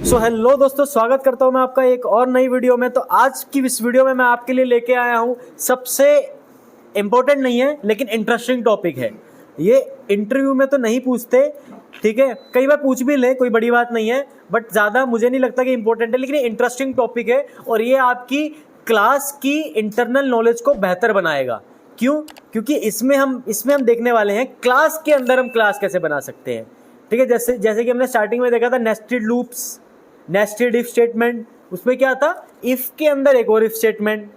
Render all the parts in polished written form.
Hello दोस्तों, स्वागत करता हूं मैं आपका एक और नई वीडियो में। तो आज की इस वीडियो में मैं आपके लिए लेके आया हूं, सबसे इम्पोर्टेंट नहीं है लेकिन इंटरेस्टिंग टॉपिक है। ये इंटरव्यू में तो नहीं पूछते, ठीक है, कई बार पूछ भी ले, कोई बड़ी बात नहीं है, बट ज़्यादा मुझे नहीं लगता कि इंपॉर्टेंट है, लेकिन इंटरेस्टिंग टॉपिक है और ये आपकी क्लास की इंटरनल नॉलेज को बेहतर बनाएगा। क्यों? क्योंकि इसमें हम देखने वाले हैं क्लास के अंदर हम क्लास कैसे बना सकते हैं। ठीक है, जैसे कि हमने स्टार्टिंग में देखा था nested loops, nested if statement, उसमें क्या था, इफ के अंदर एक और इफ स्टेटमेंट,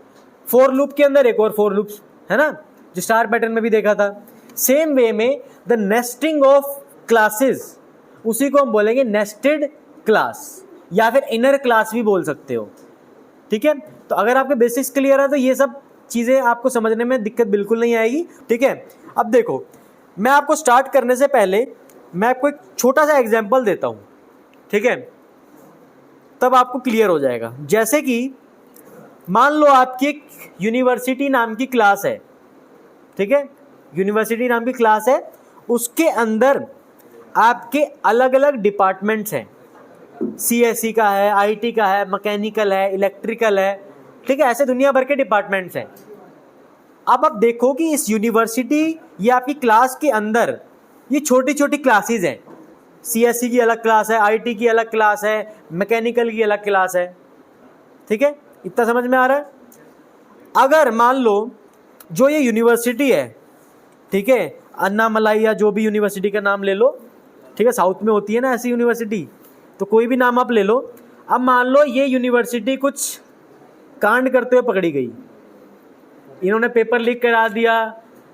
फॉर लूप के अंदर एक और फॉर लूप, है ना, जो स्टार पैटर्न में भी देखा था। सेम वे में द नेस्टिंग ऑफ क्लासेस, उसी को हम बोलेंगे नेस्टेड क्लास या फिर इनर क्लास भी बोल सकते हो। ठीक है, तो अगर आपके बेसिक्स क्लियर है तो ये सब चीजें आपको समझने में दिक्कत बिल्कुल नहीं आएगी। ठीक है, अब देखो, मैं आपको स्टार्ट करने से पहले मैं आपको एक छोटा सा एग्जांपल देता हूं, ठीक है, तब आपको क्लियर हो जाएगा। जैसे कि मान लो आपकी एक यूनिवर्सिटी नाम की क्लास है, ठीक है, यूनिवर्सिटी नाम की क्लास है, उसके अंदर आपके अलग अलग डिपार्टमेंट्स हैं, सीएससी का है, आईटी का है, मैकेनिकल है, इलेक्ट्रिकल है, ठीक है, ऐसे दुनिया भर के डिपार्टमेंट्स हैं। अब आप देखो कि इस यूनिवर्सिटी या आपकी क्लास के अंदर ये छोटी छोटी क्लासेस हैं, सीएससी की अलग क्लास है, आईटी की अलग क्लास है, मैकेनिकल की अलग क्लास है। ठीक है, इतना समझ में आ रहा है? अगर मान लो जो ये यूनिवर्सिटी है, ठीक है, अन्नामलाई या जो भी यूनिवर्सिटी का नाम ले लो, ठीक है, साउथ में होती है ना ऐसी यूनिवर्सिटी, तो कोई भी नाम आप ले लो। अब मान लो ये यूनिवर्सिटी कुछ कांड करते हुए पकड़ी गई, इन्होंने पेपर लीक करा दिया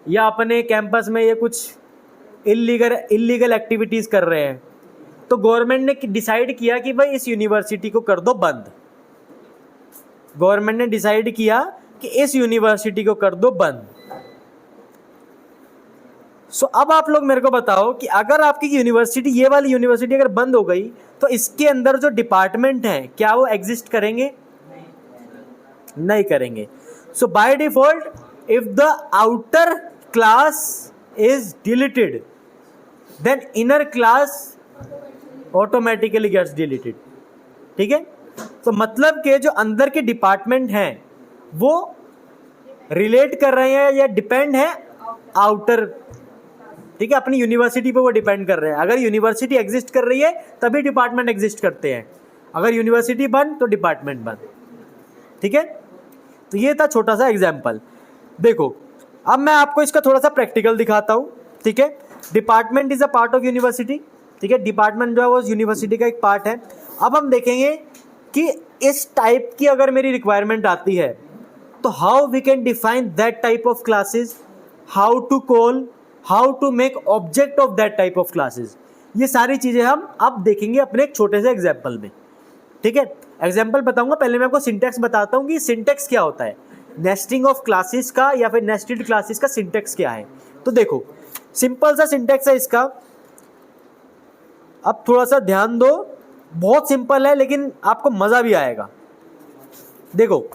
या अपने कैंपस में ये कुछ इलीगल एक्टिविटीज कर रहे हैं, तो गवर्नमेंट ने डिसाइड किया कि भाई इस यूनिवर्सिटी को कर दो बंद। गवर्नमेंट ने डिसाइड किया कि इस यूनिवर्सिटी को कर दो बंद। सो अब आप लोग मेरे को बताओ कि अगर आपकी यूनिवर्सिटी, ये वाली यूनिवर्सिटी अगर बंद हो गई, तो इसके अंदर जो डिपार्टमेंट हैं क्या वो एग्जिस्ट करेंगे? नहीं करेंगे। So by default if the outer class is deleted then inner class automatically gets deleted। ठीक है, तो मतलब के जो अंदर के डिपार्टमेंट हैं वो रिलेट कर रहे हैं या डिपेंड है आउटर, ठीक है, अपनी यूनिवर्सिटी पे वो डिपेंड कर रहे हैं। अगर यूनिवर्सिटी एग्जिस्ट कर रही है तभी डिपार्टमेंट एग्जिस्ट करते हैं, अगर यूनिवर्सिटी बंद तो डिपार्टमेंट बंद। ठीक है, तो ये था छोटा सा एग्जाम्पल। देखो, अब मैं आपको इसका थोड़ा सा प्रैक्टिकल दिखाता हूं। ठीक है, department is a part of university, ठीक है, डिपार्टमेंट जो है वो यूनिवर्सिटी का एक पार्ट है। अब हम देखेंगे कि इस टाइप की अगर मेरी रिक्वायरमेंट आती है तो how we can define that type of classes, how to call, how to make object of that type of classes, ये सारी चीजें हम अब देखेंगे अपने एक छोटे से एग्जाम्पल में। ठीक है, एग्जाम्पल बताऊंगा, पहले मैं आपको सिंटेक्स बताता हूं कि सिंटेक्स क्या होता है, नेस्टिंग ऑफ क्लासेस का या फिर नेस्टेड क्लासेस का सिंटेक्स क्या है। तो देखो, सिंपल सा सिंटेक्स है इसका, अब थोड़ा सा ध्यान दो, बहुत सिंपल है लेकिन आपको मजा भी आएगा। देखो,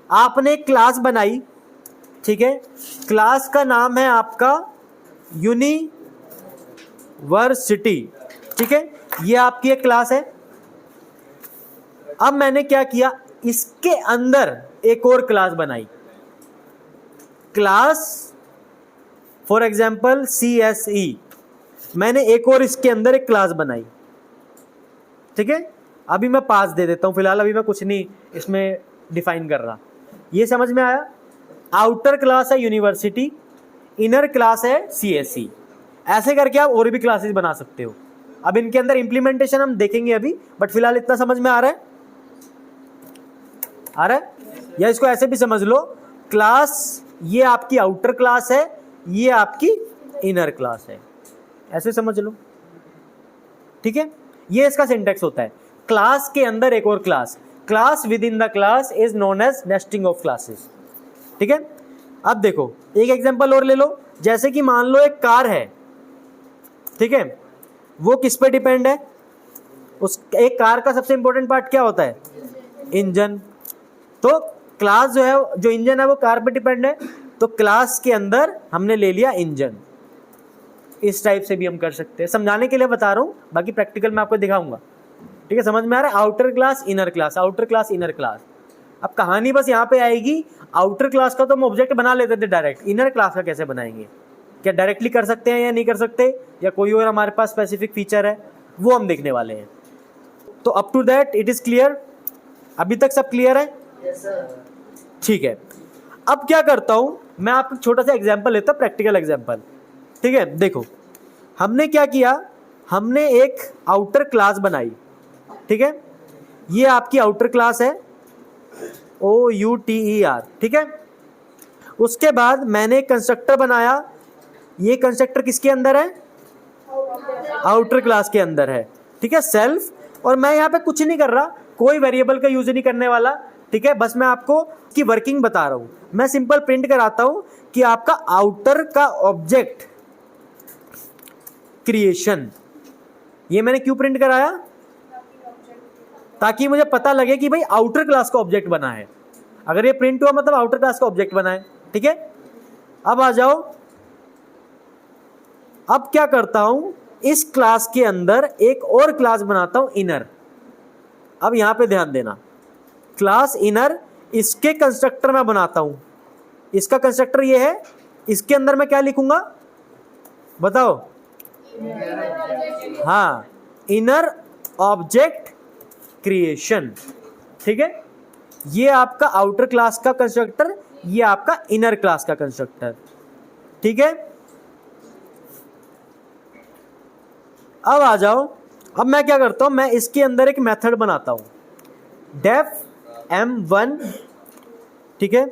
आपने एक क्लास बनाई, ठीक है, क्लास का नाम है आपका यूनिवर्सिटी, ठीक है, ये आपकी एक क्लास है। अब मैंने क्या किया, इसके अंदर एक और क्लास बनाई, क्लास फॉर एग्जाम्पल CSE, मैंने एक और इसके अंदर एक क्लास बनाई। ठीक है, अभी मैं पास दे देता हूं, फिलहाल अभी मैं कुछ नहीं इसमें डिफाइन कर रहा। ये समझ में आया? आउटर क्लास है यूनिवर्सिटी, इनर क्लास है CSE, ऐसे करके आप और भी क्लासेस बना सकते हो। अब इनके अंदर इंप्लीमेंटेशन हम देखेंगे अभी, बट फिलहाल इतना समझ में आ रहा है? आ रहा है? या इसको ऐसे भी समझ लो, क्लास ये आपकी आउटर क्लास है, ये आपकी इनर क्लास है, ऐसे समझ लो। ठीक है, ये इसका सिंटेक्स होता है, क्लास के अंदर एक और class, class within the class is known as nesting of classes. ठीक है, अब देखो एक एग्जांपल और ले लो, जैसे कि मान लो एक कार है, ठीक है, वो किस पे डिपेंड है? उस एक कार का सबसे इंपॉर्टेंट पार्ट क्या होता है? इंजन। तो क्लास जो है, जो इंजन है वो कार पे डिपेंड है, तो क्लास के अंदर हमने ले लिया इंजन। इस टाइप से भी हम कर सकते हैं, समझाने के लिए बता रहा हूं, बाकी प्रैक्टिकल में आपको दिखाऊंगा। ठीक है, समझ में आ रहा है? Outer class inner class, outer class inner class. अब कहानी बस यहाँ पे आएगी, आउटर क्लास का तो हम ऑब्जेक्ट बना लेते थे डायरेक्ट, इनर क्लास का कैसे बनाएंगे, क्या डायरेक्टली कर सकते हैं या नहीं कर सकते, या कोई और हमारे पास स्पेसिफिक फीचर है, वो हम देखने वाले हैं। तो up to that it is clear, अभी तक सब क्लियर है? ठीक है। अब क्या करता हूं मैं, आपको छोटा सा एग्जांपल लेता हूं, प्रैक्टिकल एग्जांपल। ठीक है, देखो हमने क्या किया, हमने एक आउटर क्लास बनाई। ठीक है, ये आपकी आउटर क्लास है, OUTER। ठीक है, उसके बाद मैंने एक कंस्ट्रक्टर बनाया, ये कंस्ट्रक्टर किसके अंदर है? आउटर क्लास के अंदर है। ठीक है, सेल्फ, और मैं यहाँ पे कुछ नहीं कर रहा, कोई वेरिएबल का यूज नहीं करने वाला। ठीक है, बस मैं आपको की वर्किंग बता रहा हूं। मैं सिंपल प्रिंट कराता हूं कि आपका आउटर का ऑब्जेक्ट क्रिएशन, ये मैंने क्यों प्रिंट कराया? ताकि मुझे पता लगे कि भाई आउटर क्लास का ऑब्जेक्ट बना है। अगर ये प्रिंट हुआ मतलब आउटर क्लास का ऑब्जेक्ट बना है। ठीक है, अब आ जाओ, अब क्या करता हूं, इस क्लास के अंदर एक और क्लास बनाता हूं, इनर। अब यहां पे ध्यान देना, क्लास इनर, इसके कंस्ट्रक्टर मैं बनाता हूं, इसका कंस्ट्रक्टर ये है, इसके अंदर मैं क्या लिखूंगा बताओ? हाँ, इनर ऑब्जेक्ट क्रिएशन। ठीक है, ये आपका आउटर क्लास का कंस्ट्रक्टर, ये आपका इनर क्लास का कंस्ट्रक्टर। ठीक है, अब आ जाओ, अब मैं क्या करता हूं, मैं इसके अंदर एक मेथड बनाता हूं, डेफ M1। ठीक है,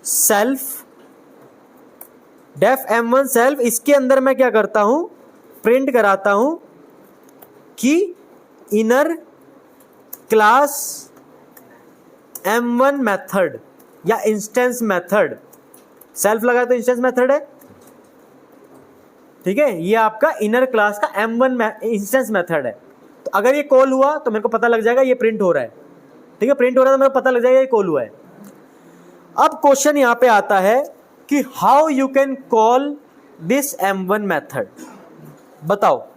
सेल्फ, डेफ M1 सेल्फ, इसके अंदर मैं क्या करता हूं, प्रिंट कराता हूं कि इनर क्लास M1 मेथड या इंस्टेंस मेथड, सेल्फ लगा तो इंस्टेंस मेथड है। ठीक है, ये आपका इनर क्लास का M1 इंस्टेंस मेथड है। तो अगर ये कॉल हुआ तो मेरे को पता लग जाएगा ये प्रिंट हो रहा है। ठीक है, प्रिंट हो रहा है तो मेरे को पता लग जाएगा ये कॉल हुआ है। अब क्वेश्चन यहां पे आता है कि how you can call this M1 method, बताओ।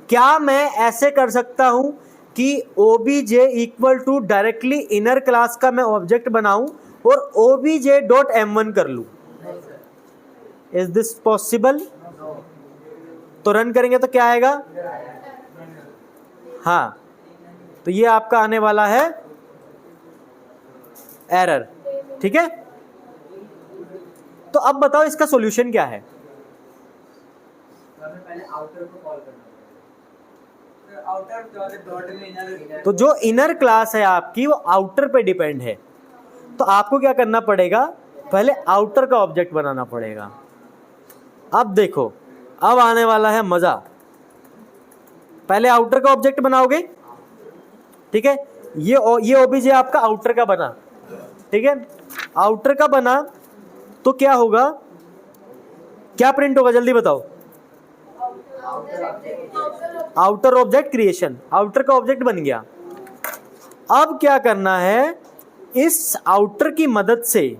क्या मैं ऐसे कर सकता हूं कि OBJ equal to directly inner class का मैं ऑब्जेक्ट बनाऊं और OBJ.M1 कर लूं? Is this possible? तो रन करेंगे तो क्या आएगा? हाँ, तो ये आपका आने वाला है एरर। ठीक है, तो अब बताओ इसका सॉल्यूशन क्या है? तो जो इनर क्लास है आपकी वो आउटर पे डिपेंड है, तो आपको क्या करना पड़ेगा, पहले आउटर का ऑब्जेक्ट बनाना पड़ेगा। अब देखो, अब आने वाला है मजा। पहले आउटर का ऑब्जेक्ट बनाओगे। ठीक है, ये OBJ आपका आउटर का बना। ठीक है, आउटर का बना तो क्या होगा, क्या प्रिंट होगा जल्दी बताओ? आउटर ऑब्जेक्ट क्रिएशन, आउटर का ऑब्जेक्ट बन गया। अब क्या करना है, इस आउटर की मदद से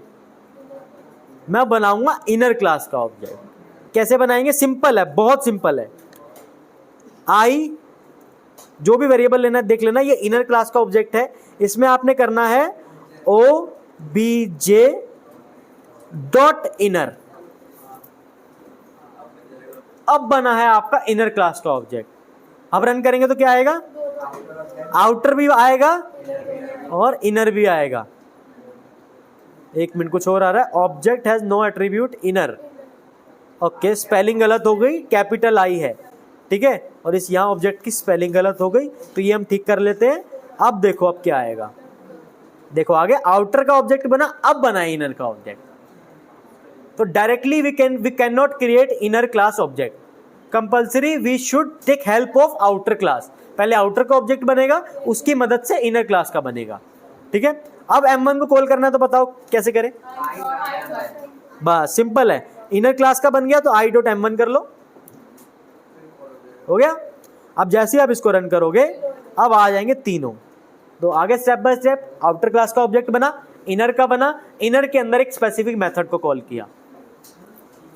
मैं बनाऊंगा इनर क्लास का ऑब्जेक्ट। कैसे बनाएंगे? सिंपल है, बहुत सिंपल है। आई जो भी वेरिएबल लेना है देख लेना, ये इनर क्लास का ऑब्जेक्ट है, इसमें आपने करना है OBJ डॉट इनर। अब बना है आपका इनर क्लास का ऑब्जेक्ट। अब रन करेंगे तो क्या आएगा? आउटर भी आएगा और इनर भी आएगा। एक मिनट, कुछ और आ रहा है, object has no attribute inner. Okay, spelling गलत हो गई, कैपिटल आई है। ठीक है, और इस यहाँ ऑब्जेक्ट की स्पेलिंग गलत हो गई, तो ये हम ठीक कर लेते हैं। अब देखो अब क्या आएगा, देखो आगे आउटर का ऑब्जेक्ट बना, अब बना है इनर का ऑब्जेक्ट। तो directly we can not create inner class object, compulsory we should take help of outer class. पहले आउटर का ऑब्जेक्ट बनेगा, उसकी मदद से इनर क्लास का बनेगा। ठीक है, अब M1 को कॉल करना है तो बताओ कैसे करें? बस सिंपल है, इनर क्लास का बन गया तो I.M1 कर लो, हो गया। अब जैसे आप इसको रन करोगे अब आ जाएंगे तीनों। तो आगे step by step, outer class का ऑब्जेक्ट बना, इनर का बना, इनर के अंदर एक स्पेसिफिक मेथड को कॉल किया।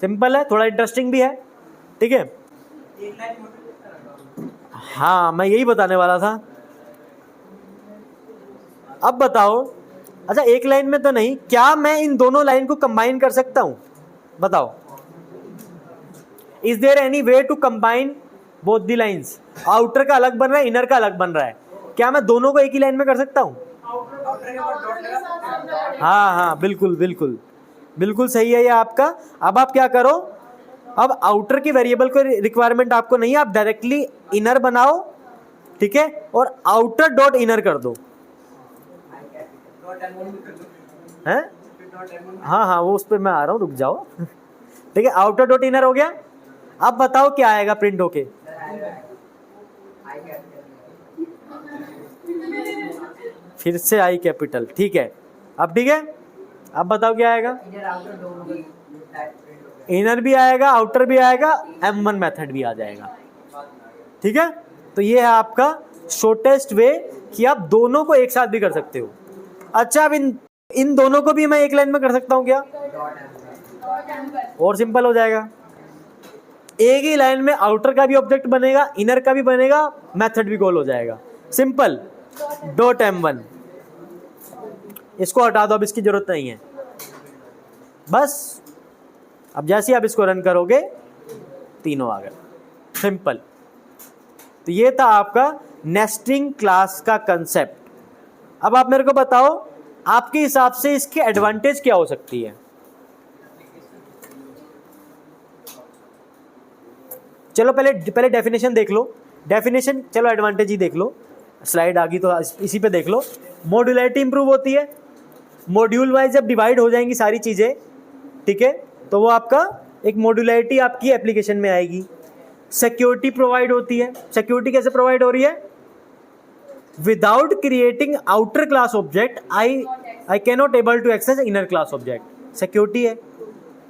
सिंपल है, थोड़ा इंटरेस्टिंग भी है, ठीक है। हाँ मैं यही बताने वाला था। अब बताओ, अच्छा एक लाइन में तो नहीं, क्या मैं इन दोनों लाइन को कंबाइन कर सकता हूं? बताओ, is there any way to combine both the lines? Outer का अलग बन रहा है, इनर का अलग बन रहा है, क्या मैं दोनों को एक ही लाइन में कर सकता हूं? हाँ हाँ बिल्कुल बिल्कुल बिल्कुल सही है ये आपका। अब आप क्या करो, अब आउटर की वेरिएबल को रिक्वायरमेंट आपको नहीं है, आप डायरेक्टली इनर बनाओ, ठीक है, और आउटर डॉट इनर कर दो हैं। हाँ हाँ वो उस पर मैं आ रहा हूँ, रुक जाओ। ठीक है, आउटर डॉट इनर हो गया। अब बताओ क्या आएगा प्रिंट होके? फिर से आई कैपिटल, ठीक है। अब ठीक है, अब बताओ क्या आएगा? इनर भी आएगा, आउटर भी आएगा, M1 मेथड भी आ जाएगा, ठीक है। तो ये है आपका शॉर्टेस्ट वे कि आप दोनों को एक साथ भी कर सकते हो। अच्छा अब इन दोनों को भी मैं एक लाइन में कर सकता हूं क्या? और सिंपल हो जाएगा, एक ही लाइन में आउटर का भी ऑब्जेक्ट बनेगा, इनर का भी बनेगा, मेथड भी कॉल हो जाएगा। Simple, dot M1। इसको हटा दो, अब इसकी जरूरत नहीं है। बस अब जैसे आप इसको रन करोगे तीनों आ गए, सिंपल। तो ये था आपका नेस्टिंग क्लास का कंसेप्ट। अब आप मेरे को बताओ, आपके हिसाब से इसके एडवांटेज क्या हो सकती है? चलो पहले डेफिनेशन देख लो। डेफिनेशन, चलो एडवांटेज ही देख लो, स्लाइड आ गई तो इसी पे देख लो। मॉड्यूलरिटी इंप्रूव होती है, मॉड्यूल वाइज जब डिवाइड हो जाएंगी सारी चीजें, ठीक है, तो वो आपका एक मॉड्यूलरिटी आपकी एप्लीकेशन में आएगी। सिक्योरिटी प्रोवाइड होती है। सिक्योरिटी कैसे प्रोवाइड हो रही है? Without creating outer class object I can not able to access inner class object. Security है,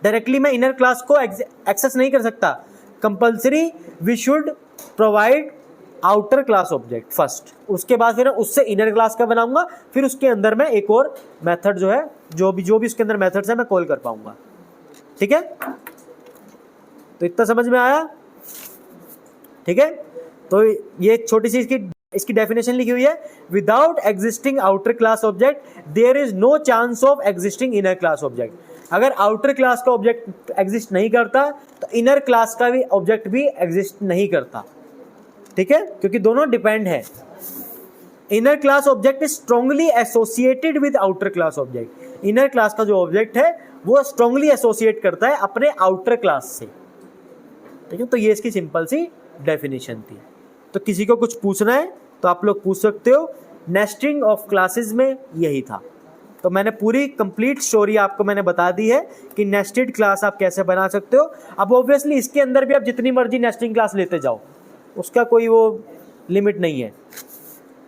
डायरेक्टली मैं इनर क्लास को एक्सेस नहीं कर सकता। Compulsory we should provide outer class object first, उसके बाद फिर उससे इनर क्लास का बनाऊंगा, फिर उसके अंदर मैं एक और मेथड जो है, जो भी उसके अंदर मेथड्स है मैं कॉल कर पाऊंगा, ठीक है। तो इतना समझ में आया, ठीक है। तो ये छोटी सी इसकी डेफिनेशन लिखी हुई है, without existing outer class object there is no chance of existing inner class object. अगर आउटर क्लास का ऑब्जेक्ट एग्जिस्ट नहीं करता तो इनर क्लास का भी ऑब्जेक्ट भी एग्जिस्ट नहीं करता, ठीक है, क्योंकि दोनों डिपेंड है। Inner class object is strongly associated with outer class object. Inner class का जो ऑब्जेक्ट है वो स्ट्रांगली एसोसिएट करता है अपने आउटर क्लास से, ठीक है। तो ये इसकी सिंपल सी डेफिनेशन थी। तो किसी को कुछ पूछना है तो आप लोग पूछ सकते हो। नेस्टिंग ऑफ क्लासेस में यही था। तो मैंने पूरी कंप्लीट स्टोरी आपको मैंने बता दी है कि नेस्टेड क्लास आप कैसे बना सकते हो। अब ऑब्वियसली इसके अंदर भी आप जितनी मर्जी नेस्टिंग क्लास लेते जाओ, उसका कोई वो लिमिट नहीं है,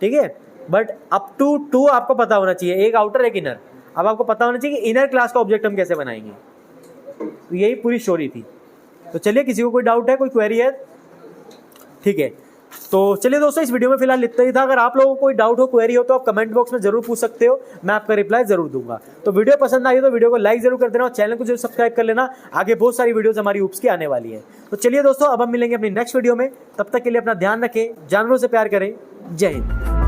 ठीक है। बट अप टू 2 आपको पता होना चाहिए, एक आउटर एक इनर। अब आपको पता होना चाहिए कि इनर क्लास का ऑब्जेक्ट हम कैसे बनाएंगे। तो यही पूरी स्टोरी थी। तो चलिए, किसी को कोई डाउट है, कोई क्वेरी है? ठीक है, तो चलिए दोस्तों, इस वीडियो में फिलहाल इतना ही था। अगर आप लोगों को कोई डाउट हो, क्वेरी हो, तो आप कमेंट बॉक्स में जरूर पूछ सकते हो, मैं आपका रिप्लाई जरूर दूंगा। तो वीडियो पसंद आई तो वीडियो को लाइक जरूर कर देना और चैनल को जरूर सब्सक्राइब कर लेना। आगे बहुत सारी वीडियोस हमारी ऊप्स की आने वाली है। तो चलिए दोस्तों, अब हम मिलेंगे अपनी नेक्स्ट वीडियो में। तब तक के लिए अपना ध्यान रखें, जानवरों से प्यार करें। जय हिंद।